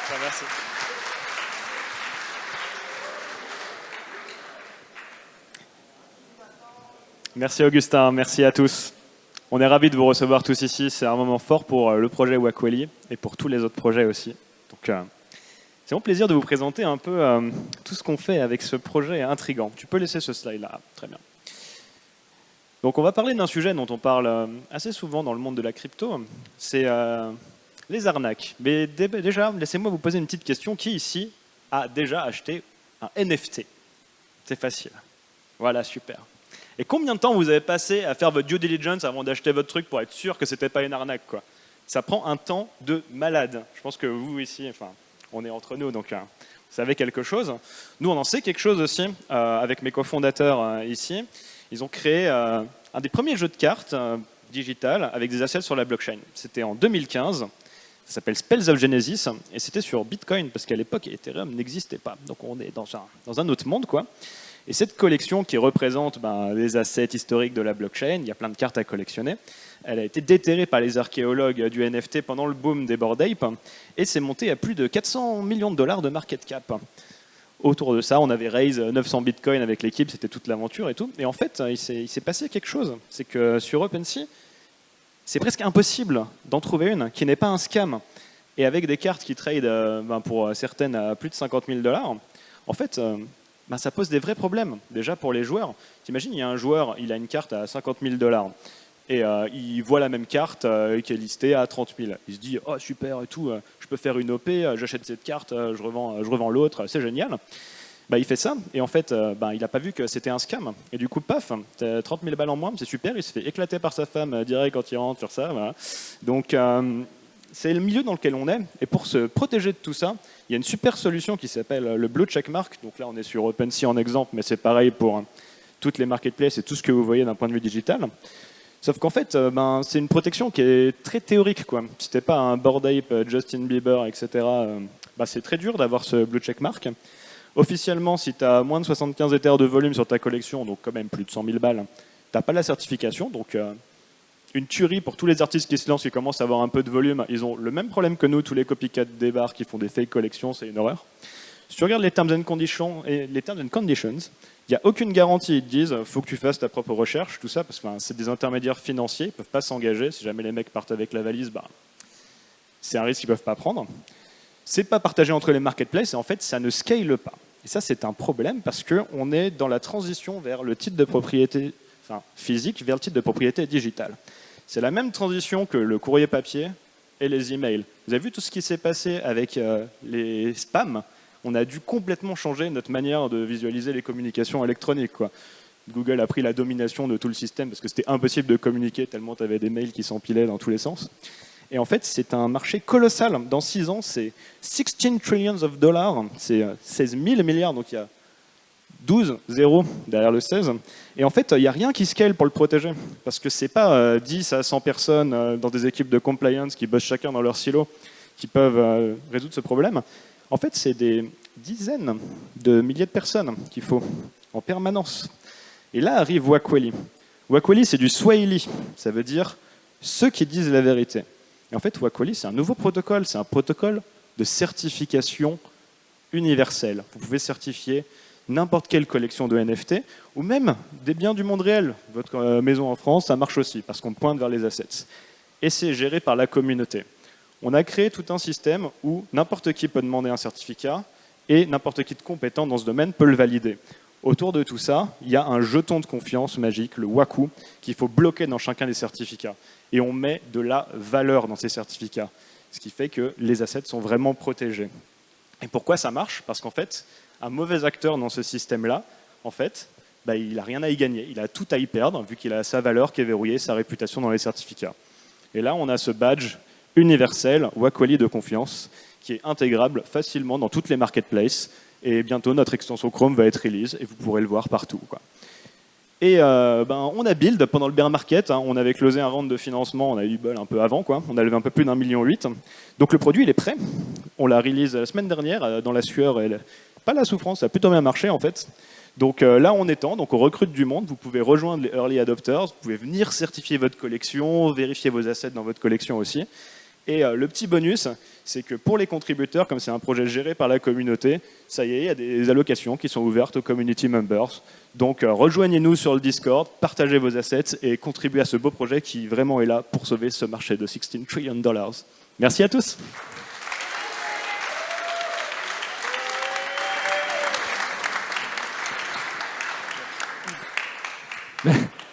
Ça, merci. Merci Augustin, merci à tous. On est ravis de vous recevoir tous ici. C'est un moment fort pour le projet Wakweli et pour tous les autres projets aussi. Donc, c'est mon plaisir de vous présenter un peu tout ce qu'on fait avec ce projet intriguant. Tu peux laisser ce slide-là. Très bien. Donc, on va parler d'un sujet dont on parle assez souvent dans le monde de la crypto. C'est les arnaques. Mais déjà, laissez-moi vous poser une petite question. Qui ici a déjà acheté un NFT? C'est facile. Voilà, super. Et combien de temps vous avez passé à faire votre due diligence avant d'acheter votre truc pour être sûr que c'était pas une arnaque, quoi? Ça prend un temps de malade. Je pense que vous ici, enfin, on est entre nous, donc vous savez quelque chose. Nous, on en sait quelque chose aussi avec mes cofondateurs ici. Ils ont créé un des premiers jeux de cartes digital avec des assets sur la blockchain. C'était en 2015. Ça s'appelle Spells of Genesis et c'était sur Bitcoin parce qu'à l'époque, Ethereum n'existait pas. Donc on est dans un autre monde, quoi. Et cette collection qui représente les assets historiques de la blockchain, il y a plein de cartes à collectionner, elle a été déterrée par les archéologues du NFT pendant le boom des Bored Ape et s'est montée à plus de 400 millions de dollars de market cap. Autour de ça, on avait raise 900 bitcoins avec l'équipe, c'était toute l'aventure et tout. Et en fait, il s'est passé quelque chose. C'est que sur OpenSea, c'est presque impossible d'en trouver une qui n'est pas un scam. Et avec des cartes qui trade pour certaines à plus de 50 000 dollars, en fait, ça pose des vrais problèmes. Déjà pour les joueurs. T'imagines, il y a un joueur, il a une carte à 50 000 dollars et il voit la même carte qui est listée à 30 000. Il se dit, oh super et tout, je peux faire une OP, j'achète cette carte, je revends l'autre, c'est génial. Il fait ça et en fait, il n'a pas vu que c'était un scam. Et du coup, paf, 30 000 balles en moins, c'est super, il se fait éclater par sa femme direct quand il rentre sur ça. Voilà. Donc, c'est le milieu dans lequel on est. Et pour se protéger de tout ça, il y a une super solution qui s'appelle le Blue Checkmark. Donc là, on est sur OpenSea en exemple, mais c'est pareil pour toutes les marketplaces et tout ce que vous voyez d'un point de vue digital. Sauf qu'en fait, c'est une protection qui est très théorique, quoi. Si t'es pas un Bored Ape, Justin Bieber, etc., c'est très dur d'avoir ce Blue Checkmark. Officiellement, si tu as moins de 75 Ethers de volume sur ta collection, donc quand même plus de 100 000 balles, tu n'as pas la certification. Donc une tuerie pour tous les artistes qui se lancent, qui commencent à avoir un peu de volume. Ils ont le même problème que nous, tous les copycats des bars qui font des fake collections, c'est une horreur. Si tu regardes les terms and conditions, il n'y a aucune garantie. Ils te disent faut que tu fasses ta propre recherche, tout ça, parce que c'est des intermédiaires financiers, ils ne peuvent pas s'engager. Si jamais les mecs partent avec la valise, c'est un risque qu'ils ne peuvent pas prendre. C'est pas partagé entre les marketplaces et en fait, ça ne scale pas. Et ça, c'est un problème parce qu'on est dans la transition vers le titre de propriété physique vers le titre de propriété digitale. C'est la même transition que le courrier papier et les emails. Vous avez vu tout ce qui s'est passé avec les spams? On a dû complètement changer notre manière de visualiser les communications électroniques, quoi. Google a pris la domination de tout le système parce que c'était impossible de communiquer tellement tu avais des mails qui s'empilaient dans tous les sens. Et en fait, c'est un marché colossal. Dans 6 ans, c'est 16 trillions of dollars, c'est 16 000 milliards, donc il y a 12 zéros derrière le 16. Et en fait, il n'y a rien qui scale pour le protéger. Parce que ce n'est pas 10 à 100 personnes dans des équipes de compliance qui bossent chacun dans leur silo qui peuvent résoudre ce problème. En fait, c'est des dizaines de milliers de personnes qu'il faut en permanence. Et là arrive Wakweli. Wakweli, c'est du Swahili. Ça veut dire ceux qui disent la vérité. Et en fait, Wakweli, c'est un nouveau protocole. C'est un protocole de certification universelle. Vous pouvez certifier n'importe quelle collection de NFT, ou même des biens du monde réel. Votre maison en France, ça marche aussi, parce qu'on pointe vers les assets. Et c'est géré par la communauté. On a créé tout un système où n'importe qui peut demander un certificat, et n'importe qui de compétent dans ce domaine peut le valider. Autour de tout ça, il y a un jeton de confiance magique, le Waku, qu'il faut bloquer dans chacun des certificats. Et on met de la valeur dans ces certificats, ce qui fait que les assets sont vraiment protégés. Et pourquoi ça marche? Parce qu'en fait, un mauvais acteur dans ce système-là, en fait, il n'a rien à y gagner. Il a tout à y perdre, vu qu'il a sa valeur qui est verrouillée, sa réputation dans les certificats. Et là, on a ce badge universel, Wakweli de confiance, qui est intégrable facilement dans toutes les marketplaces. Et bientôt, notre extension Chrome va être release, et vous pourrez le voir partout, quoi. Et on a build pendant le bear market, on avait closé un round de financement, on a eu bol un peu avant, quoi. On a levé un peu plus d'1,8 million. Donc le produit, il est prêt. On l'a release la semaine dernière, dans la sueur et pas la souffrance, ça a plutôt bien marché en fait. Donc là on étend, donc on recrute du monde, vous pouvez rejoindre les early adopters, vous pouvez venir certifier votre collection, vérifier vos assets dans votre collection aussi. Et le petit bonus, c'est que pour les contributeurs, comme c'est un projet géré par la communauté, ça y est, il y a des allocations qui sont ouvertes aux community members. Donc rejoignez-nous sur le Discord, partagez vos assets et contribuez à ce beau projet qui vraiment est là pour sauver ce marché de $16 trillion. Merci à tous.